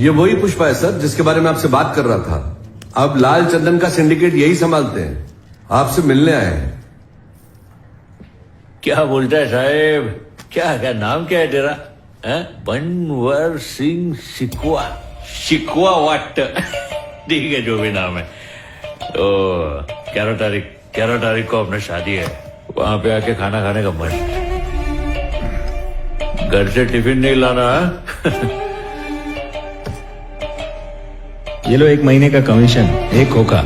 ये वही पुष्पा है सर जिसके बारे में आपसे बात कर रहा था। अब लाल चंदन का सिंडिकेट यही संभालते हैं। आपसे मिलने आए हैं। क्या बोलता है साहेब? क्या नाम क्या है तेरा? बनवर सिंह शिकवा। शिकवा वाट। ठीक है, जो भी नाम है। तो 11 तारीख को अपना शादी है। वहां पे आके खाना खाने का मन। घर से टिफिन नहीं लाना। ये लो 1 महीने का कमीशन, 1 खोखा।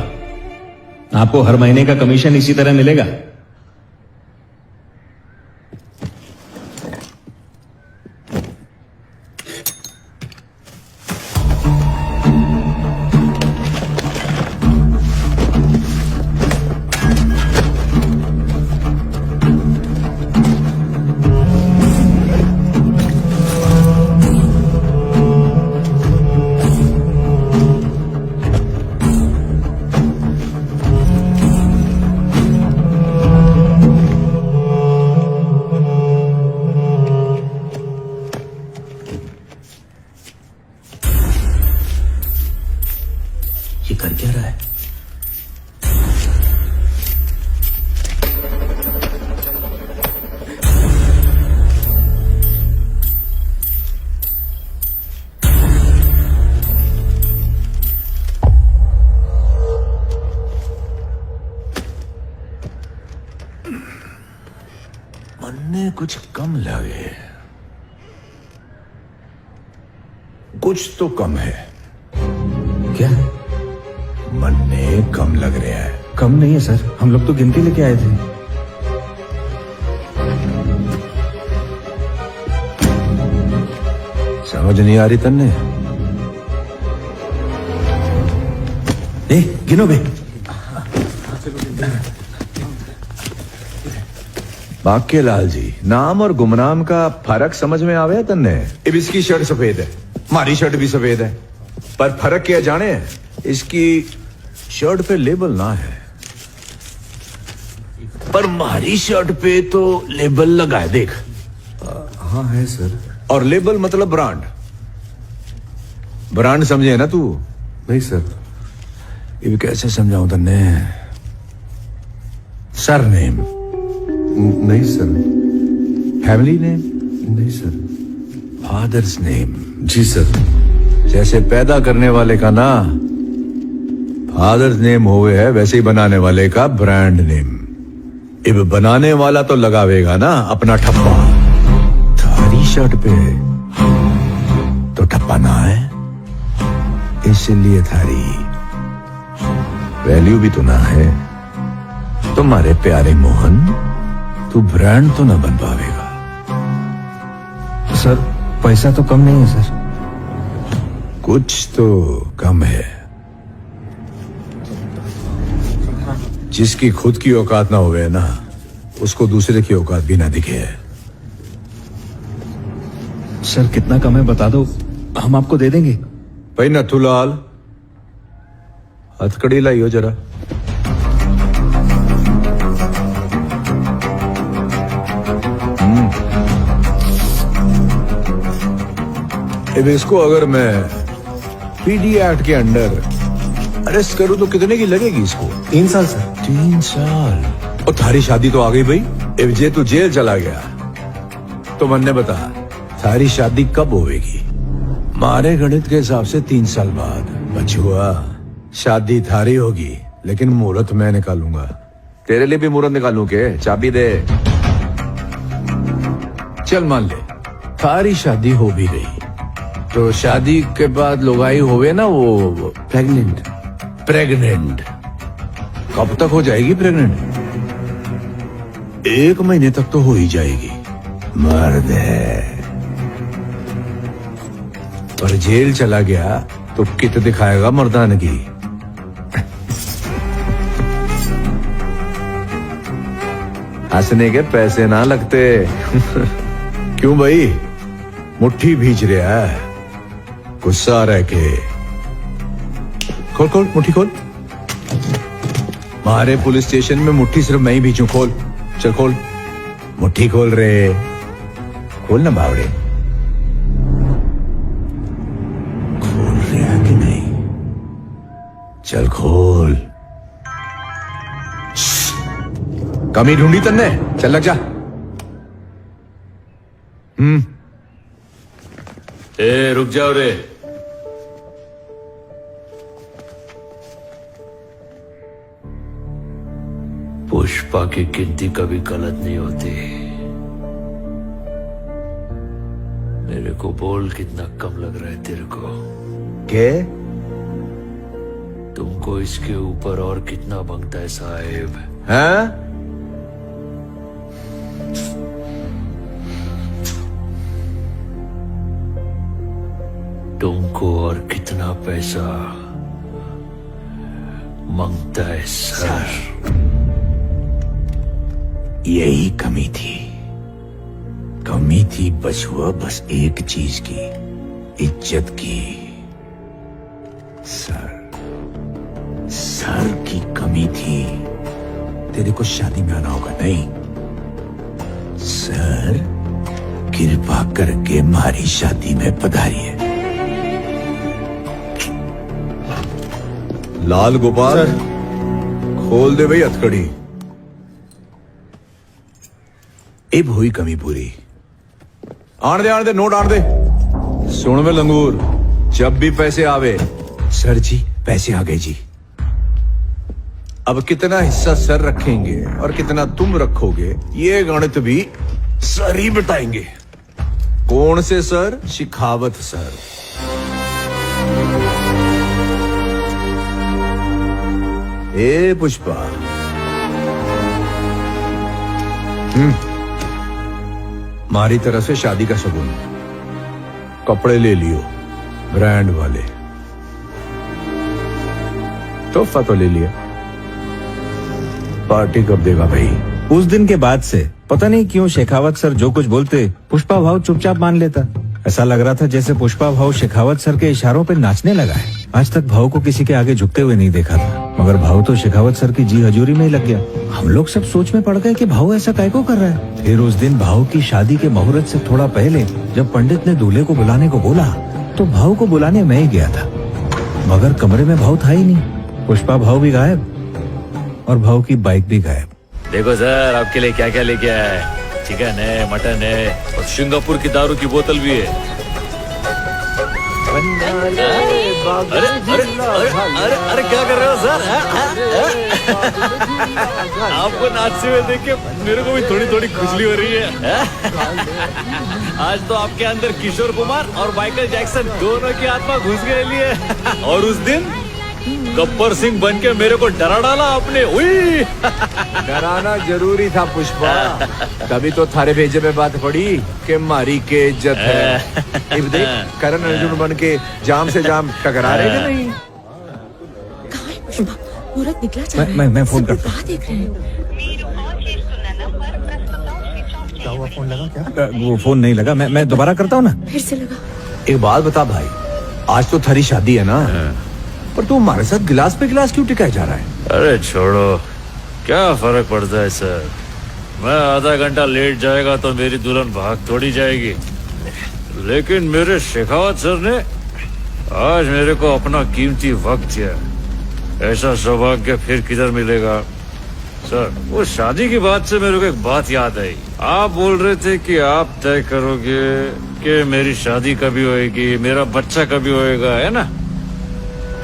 आपको हर महीने का कमीशन इसी तरह मिलेगा। ये कर क्या रहा है? मन्ने कुछ कम लगे। कुछ तो कम है। क्या? मन्ने कम लग रहा है। कम नहीं है सर, हम लोग तो गिनती लेके आए थे। समझ नहीं आ रही तन्ने? गिनो बे। बाके लाल जी, नाम और गुमनाम का फर्क समझ में आवे तन्ने? अब इसकी शर्ट सफेद है, हमारी शर्ट भी सफेद है, पर फर्क क्या जाने? इसकी शर्ट पे लेबल ना है, पर हमारी शर्ट पे तो लेबल लगा है, देख। हाँ है सर। और लेबल मतलब ब्रांड। ब्रांड समझे ना तू? नहीं सर। ये कैसे समझाऊं तन्ने? सरनेम? नहीं सर। Family name? नहीं सर। Father's name? जी सर। जैसे पैदा करने वाले का ना फादर्स नेम हुए है, वैसे ही बनाने वाले का ब्रांड नेम। अब बनाने वाला तो लगावेगा ना अपना ठप्पा। थारी शर्ट पे तो ठप्पा ना है, इसलिए थारी वैल्यू भी तो ना है। तुम्हारे प्यारे मोहन, तू ब्रांड तो ना बन पावेगा। सर पैसा तो कम नहीं है सर। कुछ तो कम है। जिसकी खुद की औकात ना होवे ना, उसको दूसरे की औकात भी ना दिखे। सर कितना कम है बता दो, हम आपको दे देंगे। भाई नथुलाल, हथकड़ी लाइयो जरा। अब इसको अगर मैं पीडी एक्ट के अंडर अरेस्ट करूं तो कितने की लगेगी इसको? 3 साल सर। 3 साल? और थारी शादी तो आ गई भाई। अब जे तू जेल चला गया तो मन्ने बता, थारी शादी कब होगी? मारे गणित के हिसाब से 3 साल बाद। बचुआ, शादी थारी होगी, लेकिन मुहूर्त मैं निकालूंगा। तेरे लिए भी मुहूर्त निकालूं के? चाबी दे। चल मान ले थारी शादी हो भी गई, तो शादी के बाद लोगाई होवे ना वो प्रेग्नेंट। कब तक हो जाएगी प्रेग्नेंट? 1 महीने तक तो हो ही जाएगी। मर्द है। पर जेल चला गया तो कित दिखाएगा मर्दानगी। हंसने के पैसे ना लगते। क्यों भाई, मुट्ठी भींच रहा है? गुस्सा रह के खोल खोल मुट्ठी खोल। मारे पुलिस स्टेशन में मुट्ठी सिर्फ मैं ही भींचूं। खोल, चल खोल मुट्ठी खोल रे। खोल ना बावड़े, खोल। चल खोल। कमी ढूंढी तन्ने, चल लग जा। ए रुक जाओ रे। पुष्पा की गिनती कभी गलत नहीं होती। मेरे को बोल कितना कम लग रहा है तेरे को? के तुमको इसके ऊपर और कितना बनता है साहेब? हैं? तुमको और कितना पैसा मांगता है सर? यही कमी थी। कमी थी बचुआ बस एक चीज की, इज्जत की। सर की कमी थी। तेरे को शादी में आना होगा नहीं? सर कृपा करके हमारी शादी में पधारिए। लाल गोपाल खोल दे भाई हथकड़ी। अब हुई कमी पूरी। आन दे नोट आन दे। सुन वे लंगूर, जब भी पैसे आवे। सर जी पैसे आ गए जी। अब कितना हिस्सा सर रखेंगे और कितना तुम रखोगे ये गणित भी सर ही बताएंगे। कौन से सर? शिखावत सर। ए पुष्पा, हमारी तरफ से शादी का सबूत। कपड़े ले लियो ब्रांड वाले। तोहफा तो ले लिया। पार्टी कब देगा भाई? उस दिन के बाद से पता नहीं क्यों शेखावत सर जो कुछ बोलते पुष्पा भाव चुपचाप मान लेता। ऐसा लग रहा था जैसे पुष्पा भाव शेखावत सर के इशारों पे नाचने लगा है। आज तक भाव को किसी के आगे झुकते हुए नहीं देखा था, मगर भाव तो शेखावत सर की जी हजूरी में ही लग गया। हम लोग सब सोच में पड़ गए कि भाव ऐसा कैको कर रहा है। फिर उस दिन भाव की शादी के मुहूर्त से थोड़ा पहले जब पंडित ने दूल्हे को बुलाने को बोला तो भाव को बुलाने मैं ही गया था, मगर कमरे में भाव था ही नहीं। पुष्पा भाव भी गायब और भाव की बाइक भी गायब। देखो सर, आपके लिए क्या क्या लेके आया है। चिकन है, मटन है और सिंगापुर की दारू की बोतल भी है। अरे अरे अरे अरे अरे क्या कर रहे हो सर? आपको नाचते हुए देख के मेरे को भी थोड़ी थोड़ी खुजली हो रही है। आज तो आपके अंदर किशोर कुमार और माइकल जैक्सन दोनों की आत्मा घुस गई लिए। और उस दिन गब्बर सिंह बन के मेरे को डरा डाला आपने। उई डराना जरूरी था पुष्पा, तभी तो थारे भेजे में बात पड़ी कि मारी के इज्जत है। अब देख करण अर्जुन बन के जाम से जाम टकरा रहे हैं नहीं। कहाँ है पुष्पा? मुहूर्त निकला जा रहा है। मैं फोन करता कहाँ देख रहे हैं? वो फोन नहीं लगा। मैं दोबारा करता हूँ ना। फिर से लगा। एक बात बता भाई, आज तो थारी शादी है ना, पर तू हमारे साथ गिलास पे गिलास क्यों टिकाया जा रहा है? अरे छोड़ो, क्या फर्क पड़ता है सर। मैं आधा घंटा लेट जाएगा तो मेरी दुल्हन भाग थोड़ी जाएगी, लेकिन मेरे शेखावत सर ने आज मेरे को अपना कीमती वक्त दिया। ऐसा सौभाग्य फिर किधर मिलेगा सर। वो शादी की बात से मेरे को एक बात याद आई। आप बोल रहे थे कि आप तय करोगे कि मेरी शादी कभी होएगी, मेरा बच्चा कभी होएगा, है ना?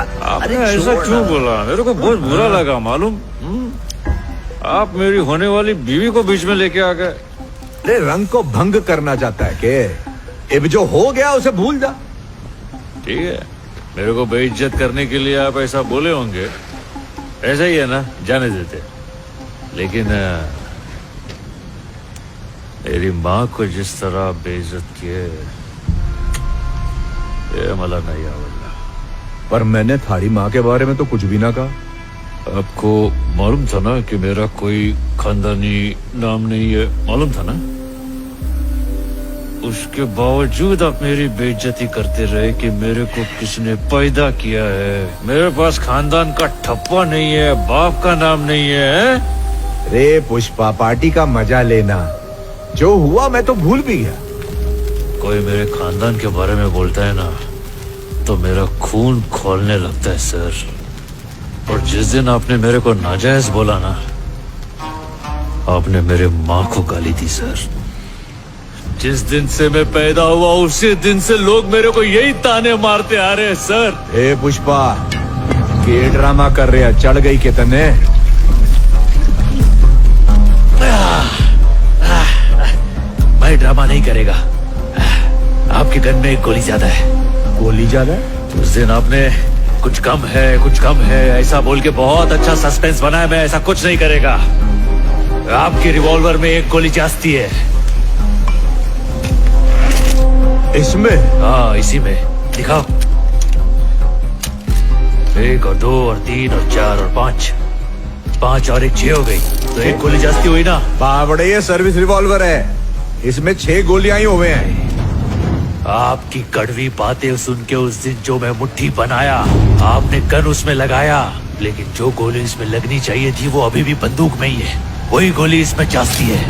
आपने ऐसा क्यों बोला? मेरे को बहुत बुरा लगा मालूम। आप मेरी होने वाली बीवी को बीच में लेके आ गए। अरे रंग को भंग करना चाहता है के? अब जो हो गया उसे भूल जा। ठीक है, मेरे को बेइज्जत करने के लिए आप ऐसा बोले होंगे, ऐसा ही है ना, जाने देते। लेकिन मेरी माँ को जिस तरह बेइज्जत किए ये मला नहीं आवड़ता। पर मैंने थारी माँ के बारे में तो कुछ भी ना कहा। आपको मालूम था ना कि मेरा कोई खानदानी नाम नहीं है, मालूम था ना? उसके बावजूद आप मेरी बेइज्जती करते रहे कि मेरे को किसने पैदा किया है। मेरे पास खानदान का ठप्पा नहीं है, बाप का नाम नहीं है। रे पुष्पा, पार्टी का मजा लेना। जो हुआ मैं तो भूल भी गया। कोई मेरे खानदान के बारे में बोलता है ना तो मेरा खून खोलने लगता है सर। और जिस दिन आपने मेरे को नाजायज बोला ना, आपने मेरे माँ को गाली दी सर। जिस दिन से मैं पैदा हुआ उसी दिन से लोग मेरे को यही ताने मारते आ रहे हैं सर। ए पुष्पा, के ड्रामा कर रहे हैं? चढ़ गई के तने? मैं ड्रामा नहीं करेगा। आपके गन में एक गोली ज्यादा है। गोली ज्यादा है? उस दिन आपने कुछ कम है ऐसा बोल के बहुत अच्छा सस्पेंस बनाया। मैं ऐसा कुछ नहीं करेगा। आपके रिवॉल्वर में एक गोली जास्ती है। इसमें? हाँ, इसी में। दिखाओ। 1 और 2 और 3 और 4 और 5। 5 और 1 6 हो गई, तो एक गोली जास्ती हुई ना। बावड़े, ये सर्विस रिवॉल्वर है, इसमें 6 गोलियां ही हुए हैं। आपकी कड़वी बातें सुन के उस दिन जो मैं मुट्ठी बनाया, आपने गन उसमें लगाया, लेकिन जो गोली इसमें लगनी चाहिए थी वो अभी भी बंदूक में ही है। वही गोली इसमें जाती है।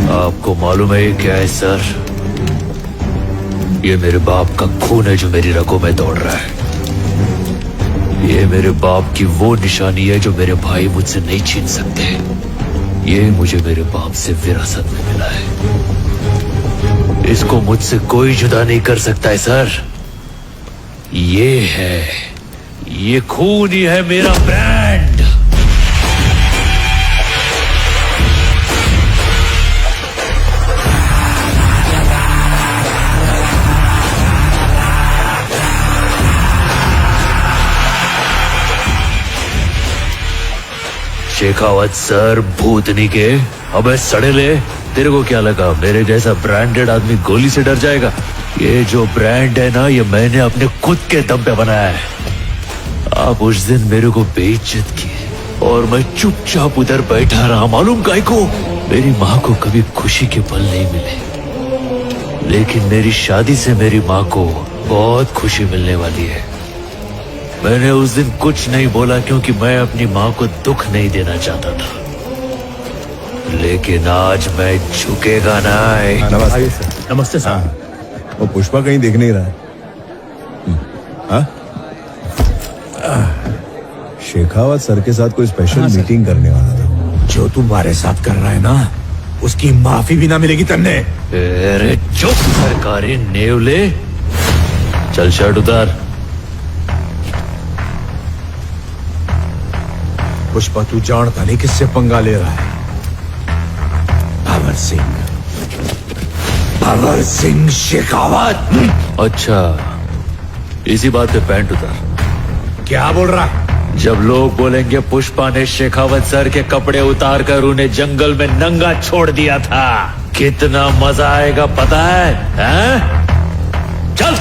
आपको मालूम है ये क्या है सर? ये मेरे बाप का खून है जो मेरी रगों में दौड़ रहा है। ये मेरे बाप की वो निशानी है जो मेरे भाई मुझसे नहीं छीन सकते। ये मुझे मेरे बाप से विरासत में मिला है। इसको मुझसे कोई जुदा नहीं कर सकता है सर। ये खून ही है मेरा ब्रांड। शेखावत सर, भूतनी के। अबे सड़ेले, तेरे को क्या लगा मेरे जैसा ब्रांडेड आदमी गोली से डर जाएगा? ये जो ब्रांड है ना, ये मैंने अपने खुद के दम पे बनाया है। आप उस दिन मेरे को बेइज्जत किए और मैं चुपचाप उधर बैठा रहा। मालूम काहे को? मेरी माँ को कभी खुशी के पल नहीं मिले, लेकिन मेरी शादी से मेरी माँ को बहुत खुशी मिलने वाली है। मैंने उस दिन कुछ नहीं बोला क्योंकि मैं अपनी माँ को दुख नहीं देना चाहता था, लेकिन आज मैं झुकेगा ना। नमस्ते सर। वो पुष्पा कहीं दिख नहीं रहा है। हाँ? शेखावत सर के साथ कोई स्पेशल मीटिंग करने वाला था। जो तुम्हारे साथ कर रहा है ना, उसकी माफी भी ना मिलेगी तन्ने। अरे चुप सरकारी नेवले। चल शर्ट उतार। पुष्पा, तू जानता नहीं किससे पंगा ले रहा है। भंवर सिंह शेखावत। अच्छा, इसी बात पे पैंट उतार। क्या बोल रहा है? जब लोग बोलेंगे पुष्पा ने शेखावत सर के कपड़े उतार कर उन्हें जंगल में नंगा छोड़ दिया था, कितना मजा आएगा पता है? हैं? चल।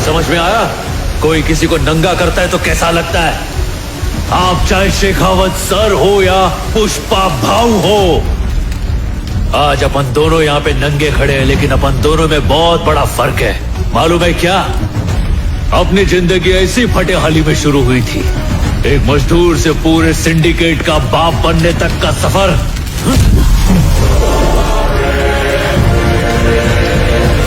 समझ में आया? कोई किसी को नंगा करता है तो कैसा लगता है? आप चाहे शेखावत सर हो या पुष्पा भाऊ हो, आज अपन दोनों यहाँ पे नंगे खड़े हैं, लेकिन अपन दोनों में बहुत बड़ा फर्क है। मालूम है क्या? अपनी जिंदगी ऐसी फटेहाली में शुरू हुई थी। एक मजदूर से पूरे सिंडिकेट का बाप बनने तक का सफर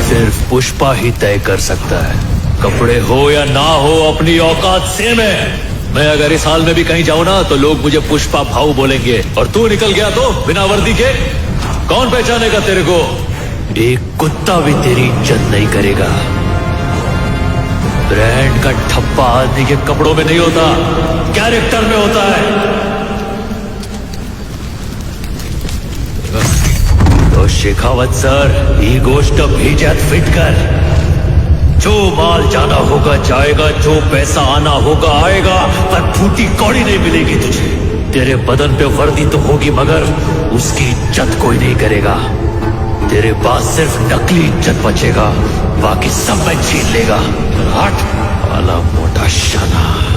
सिर्फ पुष्पा ही तय कर सकता है। कपड़े हो या ना हो, अपनी औकात सेम है। मैं अगर इस हाल में भी कहीं जाऊं ना तो लोग मुझे पुष्पा भाऊ बोलेंगे, और तू निकल गया तो बिना वर्दी के कौन पहचानेगा तेरे को? एक कुत्ता भी तेरी इज्जत नहीं करेगा। ब्रांड का ठप्पा आदमी के कपड़ों में नहीं होता, कैरेक्टर में होता है। तो शेखावत सर, ही गोष्ट भेजात फिट कर। जो माल जाना होगा जाएगा, जो पैसा आना होगा आएगा, पर फूटी कौड़ी नहीं मिलेगी तुझे। तेरे बदन पे वर्दी तो होगी मगर उसकी इज्जत कोई नहीं करेगा। तेरे पास सिर्फ नकली इज्जत बचेगा, बाकी सब मैं छीन लेगा। हट वाला मोटा शाना।